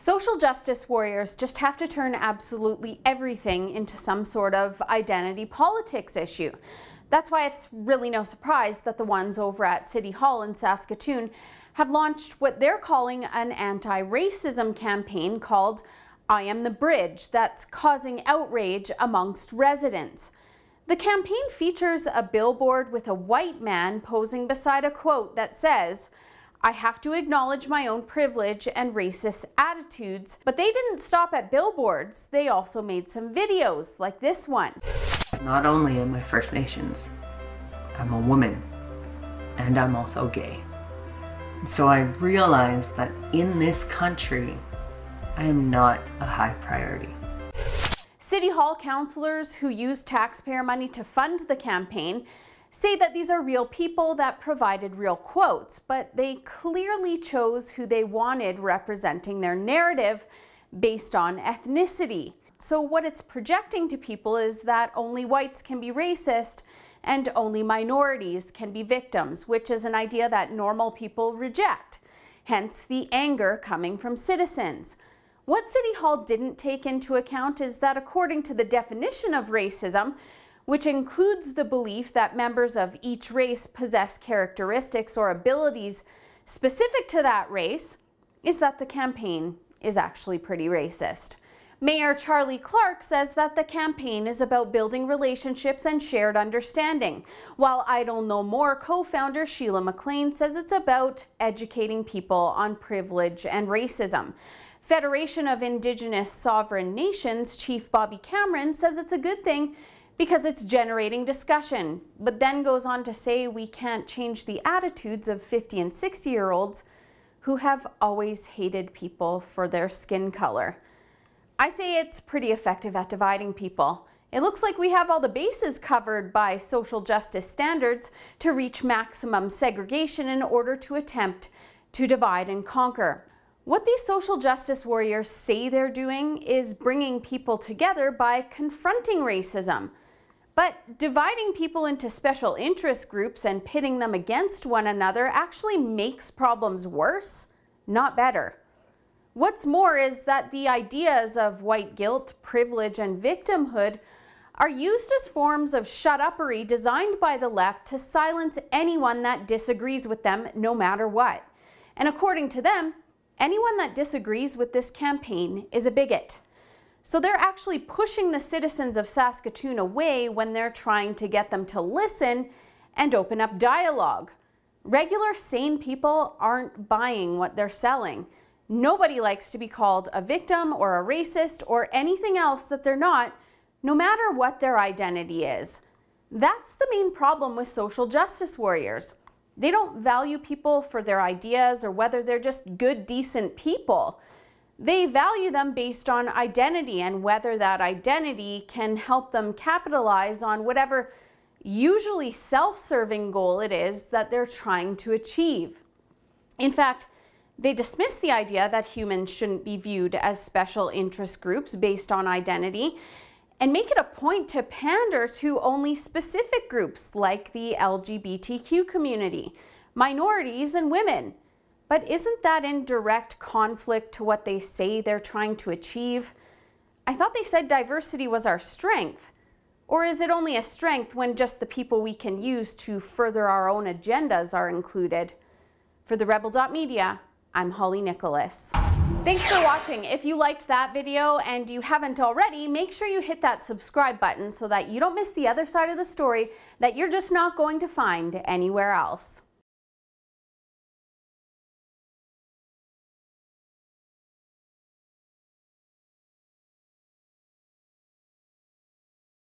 Social justice warriors just have to turn absolutely everything into some sort of identity politics issue. That's why it's really no surprise that the ones over at City Hall in Saskatoon have launched what they're calling an anti-racism campaign called I Am the Bridge that's causing outrage amongst residents. The campaign features a billboard with a white man posing beside a quote that says, "I have to acknowledge my own privilege and racist attitudes." But they didn't stop at billboards. They also made some videos like this one. Not only am I First Nations, I'm a woman, and I'm also gay. So I realized that in this country, I am not a high priority. City Hall councillors who use taxpayer money to fund the campaign say that these are real people that provided real quotes, but they clearly chose who they wanted representing their narrative based on ethnicity. So what it's projecting to people is that only whites can be racist and only minorities can be victims, which is an idea that normal people reject, hence the anger coming from citizens. What City Hall didn't take into account is that according to the definition of racism, which includes the belief that members of each race possess characteristics or abilities specific to that race, is that the campaign is actually pretty racist. Mayor Charlie Clark says that the campaign is about building relationships and shared understanding, while Idle No More co-founder Sheila McLean says it's about educating people on privilege and racism. Federation of Indigenous Sovereign Nations Chief Bobby Cameron says it's a good thing because it's generating discussion, but then goes on to say we can't change the attitudes of 50 and 60-year-olds who have always hated people for their skin color. I say it's pretty effective at dividing people. It looks like we have all the bases covered by social justice standards to reach maximum segregation in order to attempt to divide and conquer. What these social justice warriors say they're doing is bringing people together by confronting racism. But dividing people into special interest groups and pitting them against one another actually makes problems worse, not better. What's more is that the ideas of white guilt, privilege, and victimhood are used as forms of shut-uppery designed by the left to silence anyone that disagrees with them no matter what. And according to them, anyone that disagrees with this campaign is a bigot. So they're actually pushing the citizens of Saskatoon away when they're trying to get them to listen and open up dialogue. Regular, sane people aren't buying what they're selling. Nobody likes to be called a victim or a racist or anything else that they're not, no matter what their identity is. That's the main problem with social justice warriors. They don't value people for their ideas or whether they're just good, decent people. They value them based on identity and whether that identity can help them capitalize on whatever usually self-serving goal it is that they're trying to achieve. In fact, they dismiss the idea that humans shouldn't be viewed as special interest groups based on identity and make it a point to pander to only specific groups like the LGBTQ community, minorities, and women. But isn't that in direct conflict to what they say they're trying to achieve? I thought they said diversity was our strength. Or is it only a strength when just the people we can use to further our own agendas are included? For the Rebel.media, I'm Holly Nicholas. Thanks for watching. If you liked that video and you haven't already, make sure you hit that subscribe button so that you don't miss the other side of the story that you're just not going to find anywhere else.